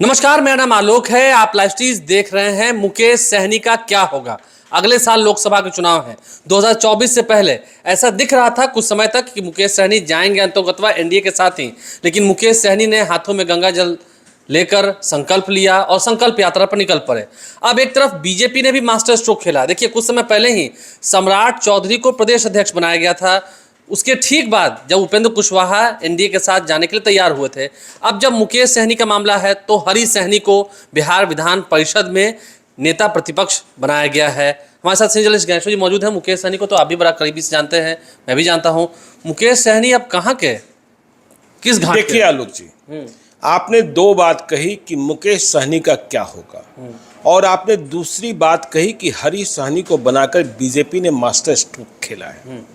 नमस्कार, मेरा नाम आलोक है। आप लाइव स्ट्रीज देख रहे हैं। मुकेश सहनी का क्या होगा? अगले साल लोकसभा के चुनाव हैं। 2024 से पहले ऐसा दिख रहा था कुछ समय तक कि मुकेश सहनी जाएंगे अंतोगत्वा एनडीए के साथ ही, लेकिन मुकेश सहनी ने हाथों में गंगा जल लेकर संकल्प लिया और संकल्प यात्रा पर निकल पड़े। अब एक तरफ बीजेपी ने भी मास्टर स्ट्रोक खेला। देखिए, कुछ समय पहले ही सम्राट चौधरी को प्रदेश अध्यक्ष बनाया गया था। उसके ठीक बाद जब उपेंद्र कुशवाहा एनडीए के साथ जाने के लिए तैयार हुए थे, अब जब मुकेश सहनी का मामला है तो हरी सहनी को बिहार विधान परिषद में नेता प्रतिपक्ष बनाया गया है। हमारे साथ संजय गणेश जी मौजूद हैं। मुकेश सहनी को तो आप भी बड़ा करीबी से जानते हैं, मैं भी जानता हूं। मुकेश सहनी अब कहाँ के, किस घाट? देखिए आलोक जी, आपने दो बात कही कि मुकेश सहनी का क्या होगा, और आपने दूसरी बात कही कि हरी सहनी को बनाकर बीजेपी ने मास्टर स्ट्रोक खेला है।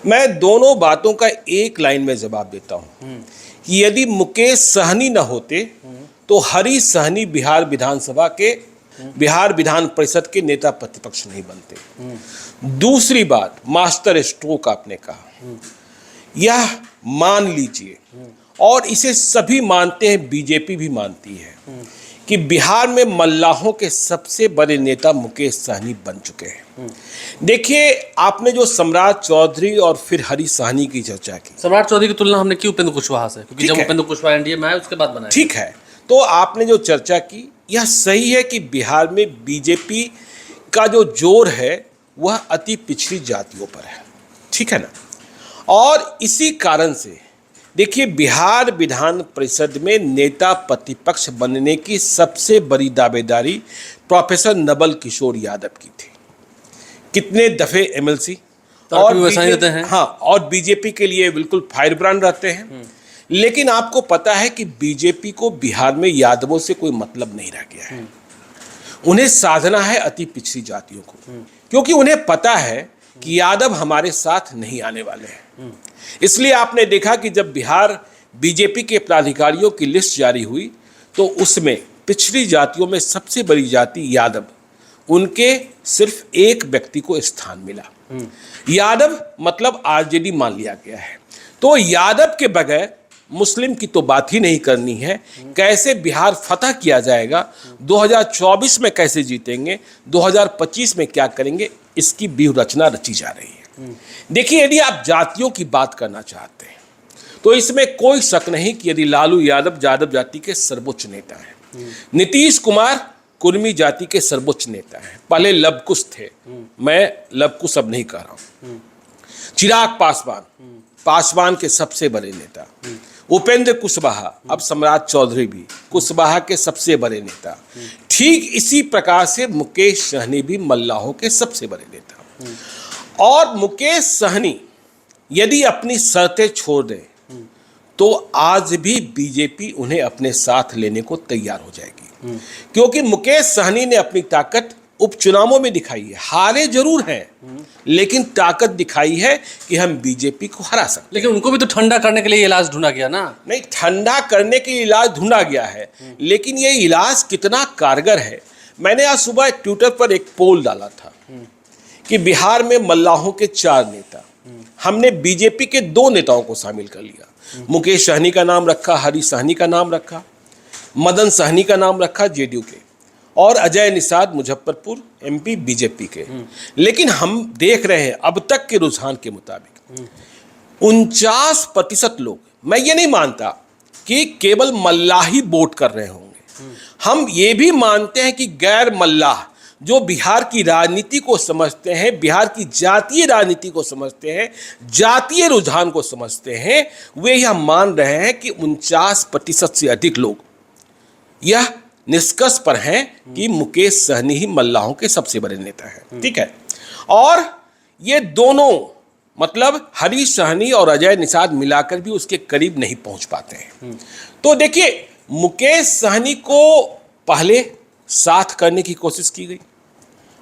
मैं दोनों बातों का एक लाइन में जवाब देता हूं कि यदि मुकेश सहनी न होते तो हरी सहनी बिहार विधानसभा के बिहार विधान परिषद के नेता प्रतिपक्ष नहीं बनते। दूसरी बात, मास्टर स्ट्रोक आपने कहा, यह मान लीजिए, और इसे सभी मानते हैं, बीजेपी भी मानती है कि बिहार में मल्लाहों के सबसे बड़े नेता मुकेश सहनी बन चुके हैं। देखिए, आपने जो सम्राट चौधरी और फिर हरी सहनी की चर्चा की, सम्राट चौधरी की तुलना हमने की उपेंद्र कुशवाहा से, क्योंकि जब उपेंद्र कुशवाहा एनडीए में आए उसके बाद बनाया। ठीक है, तो आपने जो चर्चा की यह सही है कि बिहार में बीजेपी का जो जोर है वह अति पिछड़ी जातियों पर है, ठीक है ना। और इसी कारण से देखिए, बिहार विधान परिषद में नेता प्रतिपक्ष बनने की सबसे बड़ी दावेदारी प्रोफेसर नवल किशोर यादव की थी। कितने दफे एमएलसी और देते हैं। हाँ, और बीजेपी के लिए बिल्कुल फायर ब्रांड रहते हैं। लेकिन आपको पता है कि बीजेपी को बिहार में यादवों से कोई मतलब नहीं रह गया है। उन्हें साधना है अति पिछड़ी जातियों को, क्योंकि उन्हें पता है कि यादव हमारे साथ नहीं आने वाले हैं। इसलिए आपने देखा कि जब बिहार बीजेपी के पदाधिकारियों की लिस्ट जारी हुई तो उसमें पिछड़ी जातियों में सबसे बड़ी जाति यादव, उनके सिर्फ एक व्यक्ति को स्थान मिला। यादव मतलब आरजेडी मान लिया गया है। तो यादव के बगैर मुस्लिम की तो बात ही नहीं करनी है। कैसे बिहार फतह किया जाएगा, 2024 में कैसे जीतेंगे, 2025 में क्या करेंगे, इसकी व्यूह रचना रची जा रही है। देखिए, यदि आप जातियों की बात करना चाहते हैं तो इसमें कोई शक नहीं कि यदि लालू यादव यादव जाति के सर्वोच्च नेता हैं, नीतीश कुमार कुर्मी जाति के सर्वोच्च नेता हैं, पहले लवकुश थे, मैं लवकुश अब नहीं कह रहा हूं, चिराग पासवान के सबसे बड़े नेता, उपेंद्र कुशवाहा, अब सम्राट चौधरी भी कुशवाहा के सबसे बड़े नेता। ठीक इसी प्रकार से मुकेश सहनी भी मल्लाहों के सबसे बड़े नेता। और मुकेश सहनी यदि अपनी शर्तें छोड़ दे तो आज भी बीजेपी उन्हें अपने साथ लेने को तैयार हो जाएगी, क्योंकि मुकेश सहनी ने अपनी ताकत उपचुनावों में दिखाई है। हारे जरूर हैं, लेकिन ताकत दिखाई है कि हम बीजेपी को हरा सकते। लेकिन उनको भी तो ठंडा करने के लिए इलाज ढूंढा गया ना। नहीं, ठंडा करने के लिए इलाज ढूंढा गया है, लेकिन ये इलाज कितना कारगर है। मैंने आज सुबह ट्विटर पर एक पोल डाला था कि बिहार में मल्लाहों के 4 नेता, हमने बीजेपी के 2 नेताओं को शामिल कर लिया। मुकेश सहनी का नाम रखा, हरी सहनी का नाम रखा, मदन सहनी का नाम रखा जेडीयू के, और अजय निषाद मुजफ्फरपुर एमपी बीजेपी के। लेकिन हम देख रहे हैं अब तक के रुझान के मुताबिक 49% लोग, मैं ये नहीं मानता कि केवल मल्लाह ही वोट कर रहे होंगे, हम ये भी मानते हैं कि गैर मल्लाह जो बिहार की राजनीति को समझते हैं, बिहार की जातीय राजनीति को समझते हैं, जातीय रुझान को समझते हैं, वे यह मान रहे हैं कि 49% से अधिक लोग यह निष्कर्ष पर हैं कि मुकेश सहनी ही मल्लाहों के सबसे बड़े नेता हैं। ठीक है, और ये दोनों मतलब हरी सहनी और अजय निषाद मिलाकर भी उसके करीब नहीं पहुंच पाते हैं। तो देखिए, मुकेश सहनी को पहले साथ करने की कोशिश की गई।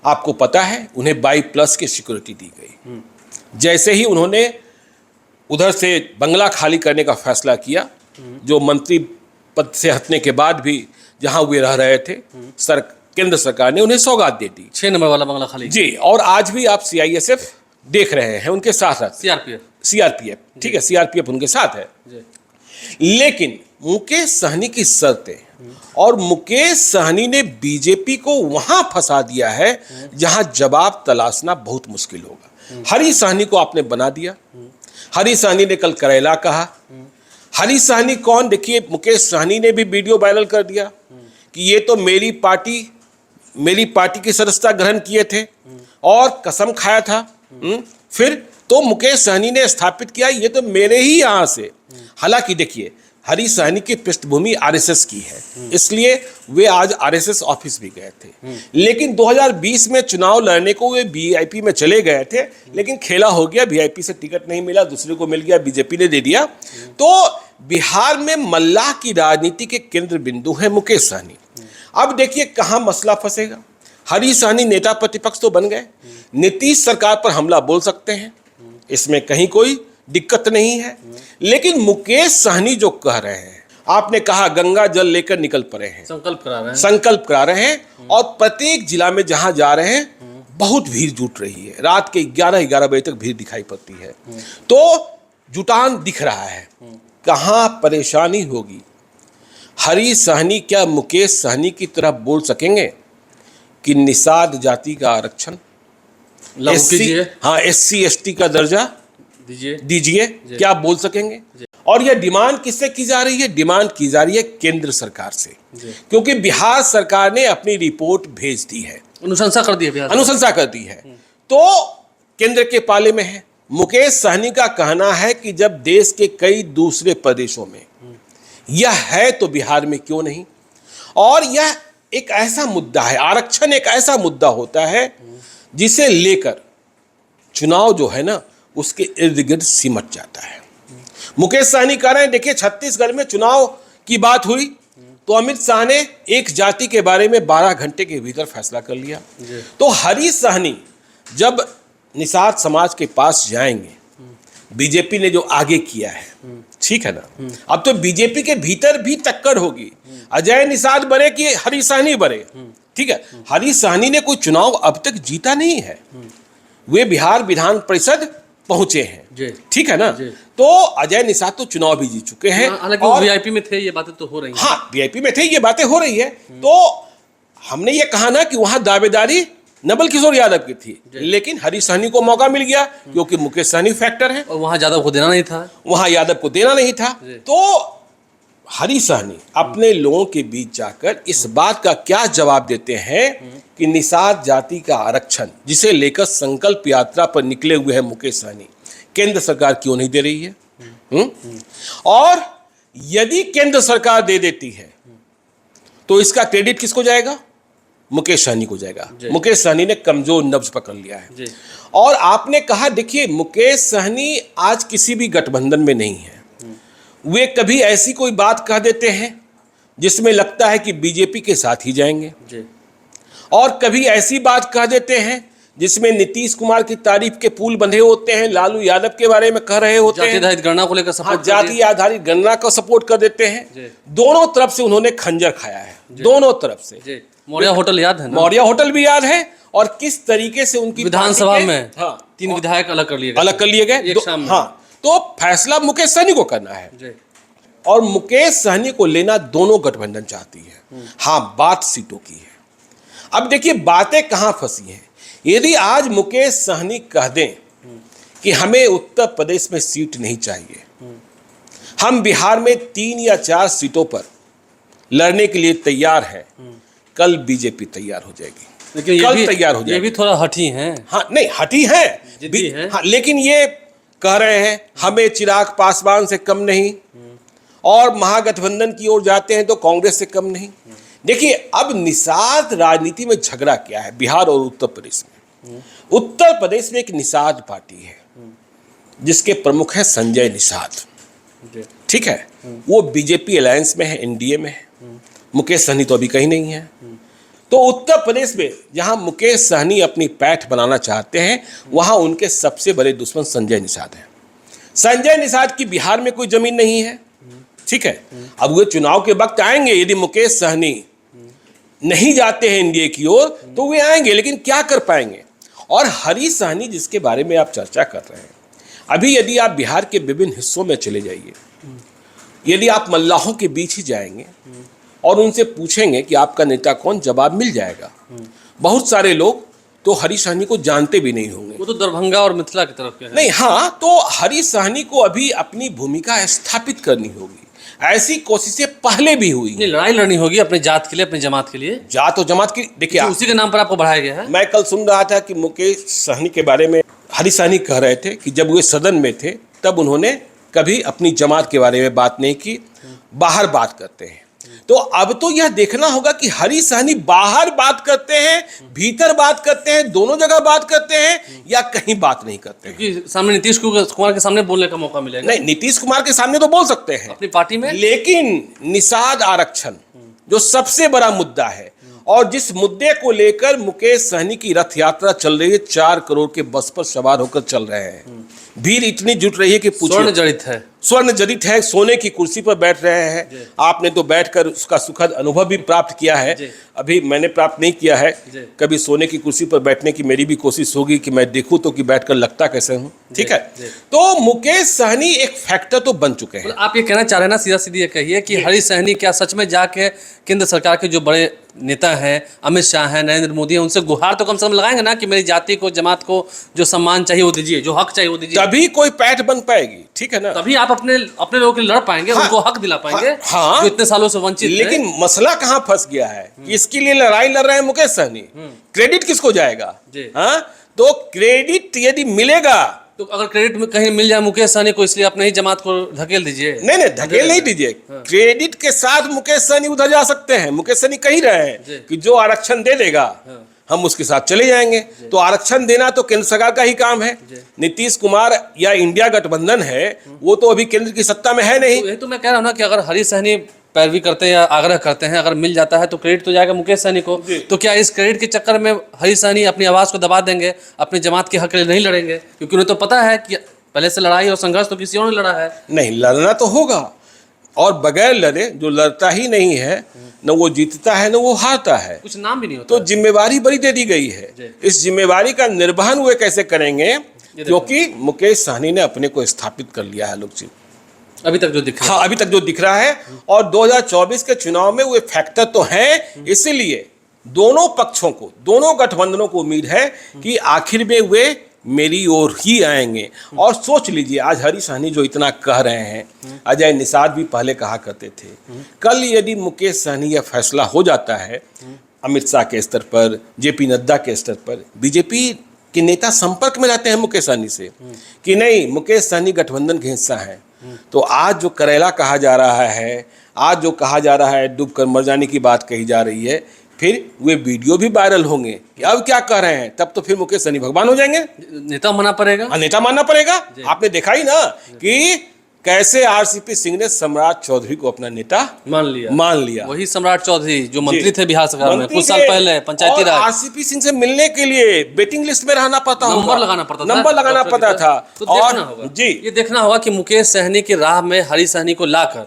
आपको पता है, उन्हें 22+ की सिक्योरिटी दी गई। जैसे ही उन्होंने उधर से बंगला खाली करने का फैसला किया, जो मंत्री पद से हटने के बाद भी जहां वे रह रहे थे, केंद्र सरकार ने उन्हें सौगात दे दी। 6 नंबर वाला बंगला खाली जी। और आज भी आप CISF देख रहे हैं, उनके साथ सीआरपीएफ, ठीक है, CRPF उनके साथ है। लेकिन मुकेश सहनी की शर्तें और मुकेश सहनी ने बीजेपी को वहां फंसा दिया है जहां जवाब तलाशना बहुत मुश्किल होगा। हरी सहनी को आपने बना दिया। हरी सहनी ने कल करेला कहा। हरी सहनी कौन? देखिए, मुकेश सहनी ने भी वीडियो वायरल कर दिया कि ये तो मेरी पार्टी की सदस्यता ग्रहण किए थे और कसम खाया था। फिर तो मुकेश सहनी ने स्थापित किया ये तो मेरे ही यहां से। हालांकि देखिए, हरी सहनी की पृष्ठभूमि आरएसएस की है, इसलिए वे आज आरएसएस ऑफिस भी गए थे। लेकिन 2020 में चुनाव लड़ने को वे वीआईपी में चले गए थे, लेकिन खेला हो गया, वीआईपी से टिकट नहीं मिला, दूसरे को मिल गया, बीजेपी ने दे दिया। तो बिहार में मल्लाह की राजनीति के केंद्र बिंदु है मुकेश सहनी। अब देखिए कहां मसला फंसेगा। हरी सहनी नेता प्रतिपक्ष तो बन गए, नीतीश सरकार पर हमला बोल सकते हैं, इसमें कहीं कोई दिक्कत नहीं है। लेकिन मुकेश सहनी जो कह रहे हैं, आपने कहा गंगा जल लेकर निकल पड़े हैं, संकल्प करा रहे हैं और प्रत्येक जिला में जहां जा रहे हैं बहुत भीड़ जुट रही है। रात के 11 बजे तक भीड़ दिखाई पड़ती है, तो जुटान दिख रहा है। कहां परेशानी होगी? हरी सहनी क्या मुकेश सहनी की तरह बोल सकेंगे कि निषाद जाति का आरक्षण, एससी एसटी का दर्जा दीजिए? क्या बोल सकेंगे? और यह डिमांड किससे की जा रही है? डिमांड की जा रही है केंद्र सरकार से, क्योंकि बिहार सरकार ने अपनी रिपोर्ट भेज दी है, अनुशंसा कर दी है, तो केंद्र के पाले में है। मुकेश सहनी का कहना है कि जब देश के कई दूसरे प्रदेशों में यह है तो बिहार में क्यों नहीं। और यह एक ऐसा मुद्दा है, आरक्षण एक ऐसा मुद्दा होता है जिसे लेकर चुनाव जो है ना उसके इर्द गिर्द सिमट जाता है। मुकेश सहनी कह रहे हैं, देखिए छत्तीसगढ़ में चुनाव की बात हुई तो अमित शाह ने एक जाति के बारे में 12 घंटे के भीतर फैसला कर लिया। तो हरी सहनी जब निषाद समाज के पास जाएंगे, बीजेपी ने जो आगे किया है, ठीक है ना, अब तो बीजेपी के भीतर भी टक्कर होगी, अजय निषाद बने कि हरी सहनी बने, ठीक है। हरी सहनी ने कोई चुनाव अब तक जीता नहीं है, वे बिहार विधान परिषद पहुंचे हैं, ठीक है ना। तो अजय निषाद तो चुनाव भी जीत चुके हैं, हालांकि वीआईपी में थे, ये बातें तो हो रही हैं। हाँ, वीआईपी में थे, ये बातें हो रही है। तो हमने ये कहा ना कि वहां दावेदारी नवल किशोर यादव की थी, लेकिन हरी सहनी को मौका मिल गया क्योंकि मुकेश सहनी फैक्टर है और वहां यादव को देना नहीं था। तो हरी सहनी अपने लोगों के बीच जाकर इस बात का क्या जवाब देते हैं कि निषाद जाति का आरक्षण जिसे लेकर संकल्प यात्रा पर निकले हुए हैं मुकेश सहनी, केंद्र सरकार क्यों नहीं दे रही है? और यदि केंद्र सरकार दे देती है तो इसका क्रेडिट किसको जाएगा? मुकेश सहनी को जाएगा। मुकेश सहनी ने कमजोर नब्ज पकड़ लिया है। और आपने कहा, देखिए मुकेश सहनी आज किसी भी गठबंधन में नहीं है। वे कभी ऐसी कोई बात कह देते हैं जिसमें लगता है कि बीजेपी के साथ ही जाएंगे, और कभी ऐसी बात कह देते हैं जिसमें नीतीश कुमार की तारीफ के पुल बंधे होते हैं, लालू यादव के बारे में कह रहे होते हैं, जाति आधारित गणना को लेकर सपोर्ट, जाति आधारित गणना को सपोर्ट कर देते हैं। दोनों तरफ से उन्होंने खंजर खाया है, दोनों तरफ से। मौर्या होटल याद है ना? मौर्या होटल भी याद है, और किस तरीके से उनकी विधानसभा में 3 विधायक अलग कर लिए गए। हाँ, तो फैसला मुकेश सहनी को करना है, और मुकेश सहनी को लेना दोनों गठबंधन चाहती है। हाँ, बात सीटों की है। अब देखिए बातें कहां फंसी हैं। यदि आज मुकेश सहनी कह दें कि हमें उत्तर प्रदेश में सीट नहीं चाहिए, हम बिहार में 3 या 4 सीटों पर लड़ने के लिए तैयार हैं, कल बीजेपी तैयार हो जाएगी, लेकिन कल तैयार हो जाएगी। ये भी थोड़ा हठी हैं। हाँ, नहीं हठी है, हाँ, लेकिन ये कह रहे हैं हमें चिराग पासवान से कम नहीं, और महागठबंधन की ओर जाते हैं तो कांग्रेस से कम नहीं। देखिए अब निषाद राजनीति में झगड़ा क्या है बिहार और उत्तर प्रदेश में। उत्तर प्रदेश में एक निषाद पार्टी है जिसके प्रमुख है संजय निषाद, ठीक है, वो बीजेपी अलायंस में है, एनडीए में है। मुकेश सहनी तो अभी कहीं नहीं है। तो उत्तर प्रदेश में जहां मुकेश सहनी अपनी पैठ बनाना चाहते हैं, वहां उनके सबसे बड़े दुश्मन संजय निषाद हैं। संजय निषाद की बिहार में कोई जमीन नहीं है, ठीक है। अब वे चुनाव के वक्त आएंगे, यदि मुकेश सहनी नहीं जाते हैं एनडीए की ओर तो वे आएंगे, लेकिन क्या कर पाएंगे। और हरी सहनी जिसके बारे में आप चर्चा कर रहे हैं, अभी यदि आप बिहार के विभिन्न हिस्सों में चले जाइए यदि आप मल्लाहों के बीच ही जाएंगे और उनसे पूछेंगे कि आपका नेता कौन, जवाब मिल जाएगा। बहुत सारे लोग तो हरीश सहनी को जानते भी नहीं होंगे। वो तो दरभंगा और मिथिला की तरफ के हैं। नहीं, हाँ, तो हरीश सहनी को अभी अपनी भूमिका स्थापित करनी होगी। ऐसी कोशिशें पहले भी हुई। नहीं, लड़ाई लड़नी होगी अपने जात के लिए, अपनी जमात के लिए। जात और जमात की देखिए, उसी के नाम पर आपको बढ़ाया गया है। मैं कल सुन रहा था कि मुकेश सहनी के बारे में हरीश सहनी कह रहे थे कि जब वे सदन में थे तब उन्होंने कभी अपनी जमात के बारे में बात नहीं की, बाहर बात करते हैं। तो अब तो यह देखना होगा कि हरीश सहनी बाहर बात करते हैं, भीतर बात करते हैं, दोनों जगह बात करते हैं या कहीं बात नहीं करते हैं। क्योंकि सामने नीतीश कुमार के सामने बोलने का मौका मिलेगा। नहीं, नीतीश कुमार के सामने तो बोल सकते हैं अपनी पार्टी में, लेकिन निषाद आरक्षण जो सबसे बड़ा मुद्दा है और जिस मुद्दे को लेकर मुकेश सहनी की रथ यात्रा चल रही है, 4 करोड़ के बस पर सवार होकर चल रहे हैं, भीड़ इतनी जुट रही है कि स्वर्ण जड़ित है, स्वर्ण जड़ित है, सोने की कुर्सी पर बैठ रहे हैं। आपने तो बैठकर उसका सुखद अनुभव भी प्राप्त किया है, अभी मैंने प्राप्त नहीं किया है। कभी सोने की कुर्सी पर बैठने की मेरी भी कोशिश होगी कि मैं देखूं तो कि बैठकर लगता कैसे हूं। ठीक है, तो मुकेश सहनी एक फैक्टर तो बन चुके हैं। आप ये कहना चाह रहे हैं ना, सीधा सीधी ये कहिए कि हरीश सहनी क्या सच में जाके केंद्र सरकार के जो बड़े नेता हैं, अमित शाह हैं, नरेंद्र मोदी हैं, उनसे गुहार तो कम से कम लगाएंगे ना कि मेरी जाति को, जमात को जो सम्मान चाहिए वो दीजिए, जो हक चाहिए वो दीजिए, तभी कोई पैठ बन पाएगी। ठीक है ना, तभी आप अपने लोगों के लिए लड़ पाएंगे। हाँ, उनको हक दिला पाएंगे। हाँ, जो इतने सालों से वंचित थे। लेकिन मसला कहाँ फंस गया है कि इसके लिए लड़ाई लड़ रहे हैं मुकेश सहनी, क्रेडिट किसको जाएगा? हाँ, तो क्रेडिट यदि मिलेगा तो अगर क्रेडिट में कहीं मिल जाए मुकेश सहनी को, इसलिए अपने ही जमात को धकेल दीजिए। नहीं, धकेल नहीं दीजिए। क्रेडिट के साथ मुकेश सहनी उधर जा सकते हैं। मुकेश सहनी कह रहे हैं कि जो आरक्षण दे देगा हम उसके साथ चले जाएंगे। तो आरक्षण देना तो केंद्र सरकार का ही काम है। नीतीश कुमार या इंडिया गठबंधन है वो तो अभी केंद्र की सत्ता में है नहीं। तो ये तो मैं कह रहा हूँ ना कि अगर हरीश सहनी पैरवी करते हैं या आग्रह करते हैं, अगर मिल जाता है तो क्रेडिट तो जाएगा मुकेश सहनी को। तो क्या इस क्रेडिट के चक्कर में हरीश सहनी अपनी आवाज को दबा देंगे, अपनी जमात के हक के लिए नहीं लड़ेंगे? क्योंकि उन्हें तो पता है कि पहले से लड़ाई और संघर्ष तो किसी और ने लड़ा है। नहीं, लड़ना तो होगा, और बगैर लड़े जो लड़ता ही नहीं है न वो जीतता है न वो हारता है। कुछ नाम भी नहीं होता। तो जिम्मेवारी बड़ी दे दी गई है। इस जिम्मेवारी का निर्वहन वे कैसे करेंगे? क्योंकि मुकेश सहनी ने अपने को स्थापित कर लिया है लोकसभा, अभी तक जो दिख रहा है। हाँ, अभी तक जो दिख रहा है, और 2024 के चुनाव में वे फैक्टर तो हैं। इसलिए दोनों पक्षों को, दोनों गठबंधनों को उम्मीद है कि आखिर में वे मेरी ओर ही आएंगे। और सोच लीजिए, आज हरीश सहनी जो इतना कह रहे हैं, अजय निषाद भी पहले कहा करते थे, कल यदि मुकेश सहनी यह फैसला हो जाता है अमित शाह के स्तर पर, जेपी नड्डा के स्तर पर, बीजेपी के नेता संपर्क में रहते हैं मुकेश सहनी से कि नहीं, मुकेश सहनी गठबंधन के हिस्सा है, तो आज जो करेला कहा जा रहा है, आज जो कहा जा रहा है डूब कर मर जाने की बात कही जा रही है, फिर वे वीडियो भी वायरल होंगे कि अब क्या कह रहे हैं, तब तो फिर मुकेश सहनी भगवान हो जाएंगे। नेता मानना पड़ेगा। नेता मानना पड़ेगा। आपने देखा ही ना कि कैसे आरसीपी सिंह ने सम्राट चौधरी को अपना नेता मान लिया। वही सम्राट चौधरी जो मंत्री थे बिहार सरकार में कुछ साल पहले, पंचायती राज। आरसीपी सिंह से मिलने के लिए वेटिंग लिस्ट में रहना पड़ता, नंबर लगाना पड़ता था। तो देखना होगा जी, ये देखना होगा कि मुकेश सहनी की राह में हरीश सहनी को लाकर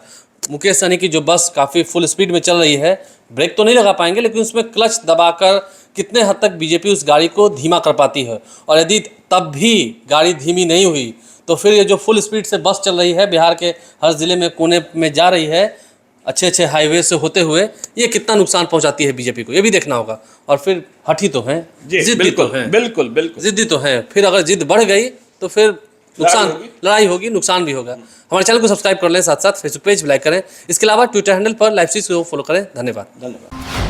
मुकेश सहनी की जो बस काफी फुल स्पीड में चल रही है, ब्रेक तो नहीं लगा पाएंगे, लेकिन उसमें क्लच दबाकर कितने हद तक बीजेपी उस गाड़ी को धीमा कर पाती है। और यदि तब भी गाड़ी धीमी नहीं हुई तो फिर ये जो फुल स्पीड से बस चल रही है, बिहार के हर जिले में कोने में जा रही है, अच्छे हाईवे से होते हुए, ये कितना नुकसान पहुंचाती है बीजेपी को, ये भी देखना होगा। और फिर हठी तो है, जिद्दी तो है, बिल्कुल जिद्दी तो है। फिर अगर जिद बढ़ गई तो फिर नुकसान, लड़ाई होगी, नुकसान भी होगा। हमारे चैनल को सब्सक्राइब कर लें, साथ साथ फेसबुक पेज भी लाइक करें। इसके अलावा ट्विटर हैंडल पर लाइव स्ट्रीम को फॉलो करें। धन्यवाद।